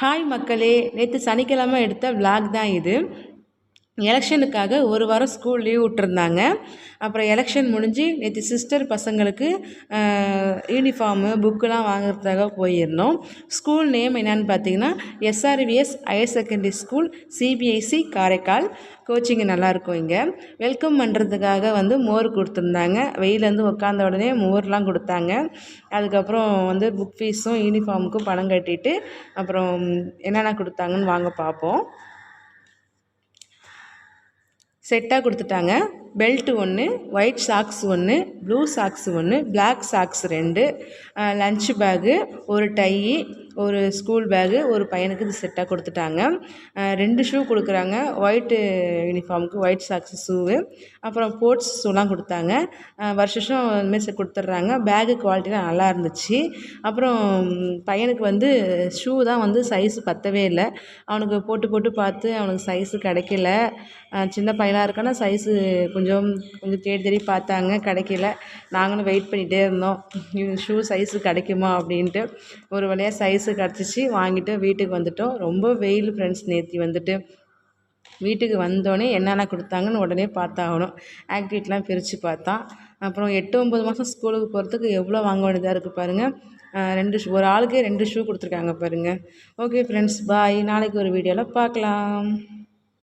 Hi மக்களே, நேற்று சனிக்கிழமை எடுத்த விளாக் தான் இது. எலெக்ஷனுக்காக ஒரு வாரம் ஸ்கூல் லீவ் விட்டுருந்தாங்க. அப்புறம் எலெக்ஷன் முடிஞ்சு நேற்று சிஸ்டர் பசங்களுக்கு யூனிஃபார்மு புக்கெலாம் வாங்குறதுக்காக போயிருந்தோம். ஸ்கூல் நேம் என்னன்னு பார்த்தீங்கன்னா SRVS higher secondary school CBSE Karaikal. Coaching நல்லாயிருக்கும். இங்கே வெல்கம் பண்ணுறதுக்காக மோர் கொடுத்துருந்தாங்க. வெயிலேருந்து உட்காந்த உடனே மோர்லாம் கொடுத்தாங்க. அதுக்கப்புறம் புக் ஃபீஸும் யூனிஃபார்முக்கும் பணம் கட்டிட்டு அப்புறம் என்னென்ன கொடுத்தாங்கன்னு வாங்க பார்ப்போம். செட்டாக கொடுத்துட்டாங்க. Belt 1, white socks 1, blue socks 1, black socks 2, lunch bag, ஒரு டை, ஒரு ஸ்கூல் பேகு, ஒரு பையனுக்கு இது செட்டாக கொடுத்துட்டாங்க. 2 ஷூ கொடுக்குறாங்க. ஒயிட்டு யூனிஃபார்முக்கு ஒயிட் சாக்ஸ் ஷூவு, அப்புறம் ஸ்போர்ட்ஸ் ஷூலாம் கொடுத்தாங்க. வருஷம் இதுமாரி கொடுத்துட்றாங்க. பேகு குவாலிட்டிலாம் நல்லா இருந்துச்சு. அப்புறம் பையனுக்கு ஷூ தான் சைஸு பத்தவே இல்லை. அவனுக்கு போட்டு போட்டு பார்த்து அவனுக்கு சைஸு கிடைக்கல. சின்ன பையனாக இருக்கானா சைஸு கொஞ்சம் தேடி தேடி பார்த்தாங்க, கிடைக்கல. நாங்களும் வெயிட் பண்ணிகிட்டே இருந்தோம், ஷூ சைஸு கிடைக்குமா அப்படின்ட்டு. ஒரு வழியாக சைஸு கிடச்சிச்சு. வாங்கிட்டு வீட்டுக்கு வந்துட்டோம். ரொம்ப வெயில் ஃப்ரெண்ட்ஸ். நேற்று வீட்டுக்கு வந்தோடனே என்னென்ன கொடுத்தாங்கன்னு உடனே பார்த்தாகணும். ஆக்டிவிட்டிலாம் பிரித்து பார்த்தான். அப்புறம் 8-9 மாதம் ஸ்கூலுக்கு போகிறதுக்கு எவ்வளோ வாங்க வேண்டியதாக இருக்குது பாருங்கள். ஒரு ஆளுக்கே 2 ஷூ கொடுத்துருக்காங்க பாருங்கள். ஓகே ஃப்ரெண்ட்ஸ், பாய். நாளைக்கு ஒரு வீடியோவில் பார்க்கலாம்.